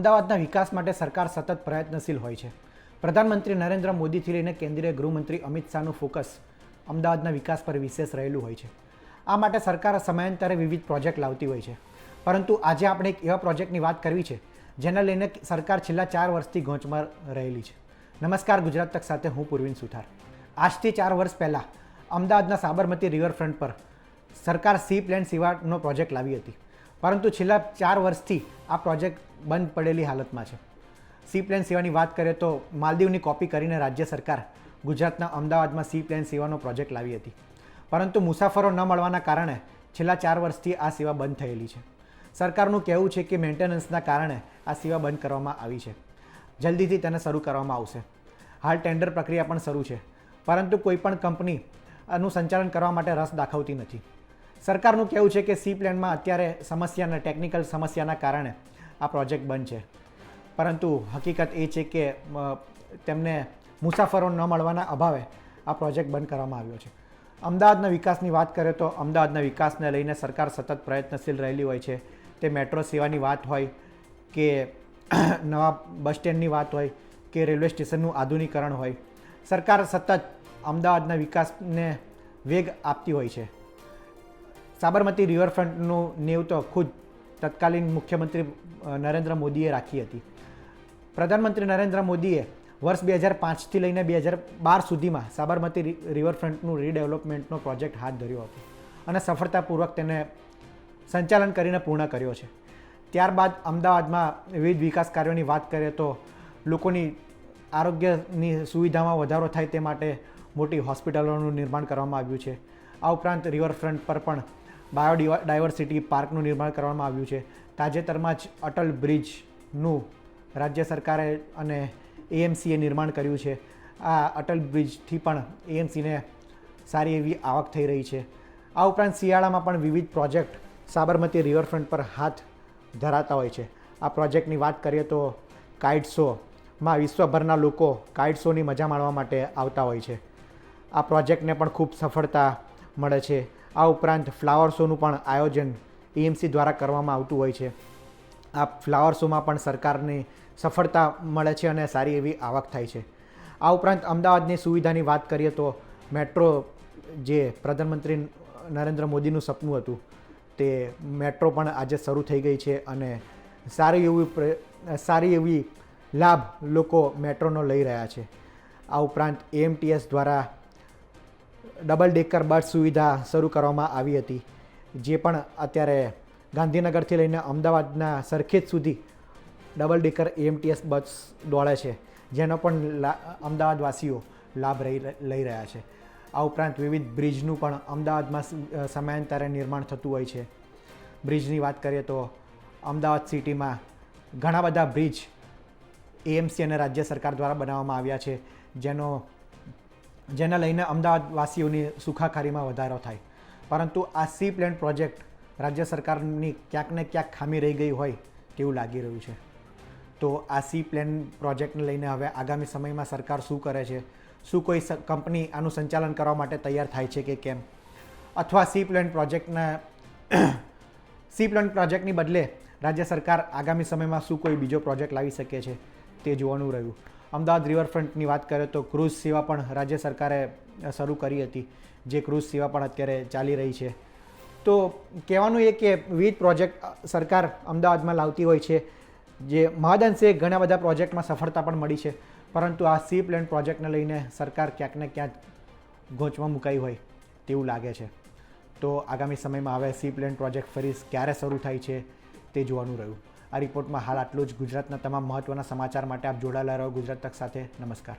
અમદાવાદના વિકાસ માટે સરકાર સતત પ્રયત્નશીલ હોય છે. પ્રધાનમંત્રી નરેન્દ્ર મોદીથી લઈને કેન્દ્રીય ગૃહમંત્રી અમિત શાહનું ફોકસ અમદાવાદના વિકાસ પર વિશેષ રહેલું હોય છે. આ માટે સરકાર સમયાંતરે વિવિધ પ્રોજેક્ટ લાવતી હોય છે. પરંતુ આજે આપણે એક એવા પ્રોજેક્ટની વાત કરવી છે જેને લઈને સરકાર છેલ્લા 4 વર્ષથી ગોંચમાં રહેલી છે. નમસ્કાર, ગુજરાત તક સાથે હું પૂર્વિન સુથાર. આજથી 4 વર્ષ પહેલાં અમદાવાદના સાબરમતી રિવરફ્રન્ટ પર સરકાર સી પ્લેન સેવાનો પ્રોજેક્ટ લાવી હતી. પરંતુ છેલ્લા 4 વર્ષથી આ પ્રોજેક્ટ બંધ પડેલી હાલતમાં છે. સી પ્લેન સેવાની વાત કરીએ તો માલદીવની કોપી કરીને રાજ્ય સરકાર ગુજરાતના અમદાવાદમાં સી પ્લેન સેવાનો પ્રોજેક્ટ લાવી હતી. પરંતુ મુસાફરો ન મળવાના કારણે છેલ્લા 4 વર્ષથી આ સેવા બંધ થયેલી છે. સરકારનું કહેવું છે કે મેન્ટેનન્સના કારણે આ સેવા બંધ કરવામાં આવી છે. જલ્દીથી તેને શરૂ કરવામાં આવશે. હાલ ટેન્ડર પ્રક્રિયા પણ શરૂ છે, પરંતુ કોઈપણ કંપની આનું સંચાલન કરવા માટે રસ દાખવતી નથી. સરકારનું કહેવું છે કે સી પ્લેનમાં અત્યારે ટેકનિકલ સમસ્યાના કારણે આ પ્રોજેક્ટ બંધ છે. પરંતુ હકીકત એ છે કે તેમને મુસાફરો ન મળવાના અભાવે આ પ્રોજેક્ટ બંધ કરવામાં આવ્યો છે. અમદાવાદના વિકાસની વાત કરીએ તો અમદાવાદના વિકાસને લઈને સરકાર સતત પ્રયત્નશીલ રહેલી હોય છે. તે મેટ્રો સેવાની વાત હોય કે નવા બસ સ્ટેન્ડની વાત હોય કે રેલવે સ્ટેશનનું આધુનિકરણ હોય, સરકાર સતત અમદાવાદના વિકાસને વેગ આપતી હોય છે. સાબરમતી રિવરફ્રન્ટનું નેવ તો ખુદ તત્કાલીન મુખ્યમંત્રી નરેન્દ્ર મોદીએ રાખી હતી. પ્રધાનમંત્રી નરેન્દ્ર મોદીએ વર્ષ 2005થી લઈને 2012 સુધીમાં સાબરમતી રિવરફ્રન્ટનું રીડેવલપમેન્ટનો પ્રોજેક્ટ હાથ ધર્યો હતો અને સફળતાપૂર્વક તેને સંચાલન કરીને પૂર્ણ કર્યો છે. ત્યારબાદ અમદાવાદમાં વિવિધ વિકાસ કાર્યોની વાત કરીએ તો લોકોની આરોગ્યની સુવિધામાં વધારો થાય તે માટે મોટી હોસ્પિટલોનું નિર્માણ કરવામાં આવ્યું છે. આ ઉપરાંત રિવરફ્રન્ટ પર પણ બાયોડાયવર્સિટી પાર્કનું નિર્માણ કરવામાં આવ્યું છે. તાજેતરમાં જ અટલ બ્રિજનું રાજ્ય સરકારે અને એએમસીએ નિર્માણ કર્યું છે. આ અટલ બ્રિજથી પણ એએમસીને સારી એવી આવક થઈ રહી છે. આ ઉપરાંત શિયાળામાં પણ વિવિધ પ્રોજેક્ટ સાબરમતી રિવરફ્રન્ટ પર હાથ ધરાતા હોય છે. આ પ્રોજેક્ટની વાત કરીએ તો કાઇટ શોમાં વિશ્વભરના લોકો કાઇટ શોની મજા માણવા માટે આવતા હોય છે. આ પ્રોજેક્ટને પણ ખૂબ સફળતા મળે છે. આ ઉપરાંત ફ્લાવર શોનું પણ આયોજન એએમસી દ્વારા કરવામાં આવતું હોય છે. આ ફ્લાવર શોમાં પણ સરકારની સફળતા મળે છે અને સારી એવી આવક થાય છે. આ ઉપરાંત અમદાવાદની સુવિધાની વાત કરીએ તો મેટ્રો, જે પ્રધાનમંત્રી નરેન્દ્ર મોદીનું સપનું હતું, તે મેટ્રો પણ આજે શરૂ થઈ ગઈ છે અને સારી એવી લાભ લોકો મેટ્રોનો લઈ રહ્યા છે. આ ઉપરાંત એએમટીએસ દ્વારા ડબલ ડેકર બસ સુવિધા શરૂ કરવામાં આવી હતી, જે પણ અત્યારે ગાંધીનગરથી લઈને અમદાવાદના સરખેજ સુધી ડબલ ડેકર એએમટીએસ બસ દોડે છે, જેનો પણ અમદાવાદવાસીઓ લાભ લઈ રહ્યા છે. આ ઉપરાંત વિવિધ બ્રિજનું પણ અમદાવાદમાં સમયાંતરે નિર્માણ થતું હોય છે. બ્રિજની વાત કરીએ તો અમદાવાદ સિટીમાં ઘણા બધા બ્રિજ એએમસી અને રાજ્ય સરકાર દ્વારા બનાવવામાં આવ્યા છે, જેને લઈને અમદાવાદવાસીઓની સુખાકારીમાં વધારો થાય. પરંતુ આ સી પ્લેન પ્રોજેક્ટ રાજ્ય સરકારની ક્યાંક ને ક્યાંક ખામી રહી ગઈ હોય તેવું લાગી રહ્યું છે. તો આ સી પ્લેન પ્રોજેક્ટને લઈને હવે આગામી સમયમાં સરકાર શું કરે છે, શું કોઈ કંપની આનું સંચાલન કરવા માટે તૈયાર થાય છે કે કેમ, અથવા સી પ્લેન પ્રોજેક્ટની બદલે રાજ્ય સરકાર આગામી સમયમાં શું કોઈ બીજો પ્રોજેક્ટ લાવી શકે છે, તે જોવાનું રહ્યું. અમદાવાદ રિવરફ્રન્ટની વાત કરીએ તો ક્રૂઝ સેવા પણ રાજ્ય સરકારે શરૂ કરી હતી, જે ક્રૂઝ સેવા પણ અત્યારે ચાલી રહી છે. તો કહેવાનું એ કે વિવિધ પ્રોજેક્ટ સરકાર અમદાવાદમાં લાવતી હોય છે, જે મહદઅંશે ઘણા બધા પ્રોજેક્ટમાં સફળતા પણ મળી છે. પરંતુ આ સી પ્લેન પ્રોજેક્ટને લઈને સરકાર ક્યાંક ને ક્યાંક ગોચમાં મુકાઈ હોય તેવું લાગે છે. તો આગામી સમયમાં હવે સી પ્લેન પ્રોજેક્ટ ફરી ક્યારે શરૂ થાય છે તે જોવાનું રહ્યું. આ રિપોર્ટમાં હાલ આટલું જ. ગુજરાતના તમામ મહત્ત્વના સમાચાર માટે આપ જોડાયેલા રહો ગુજરાત તક સાથે. નમસ્કાર.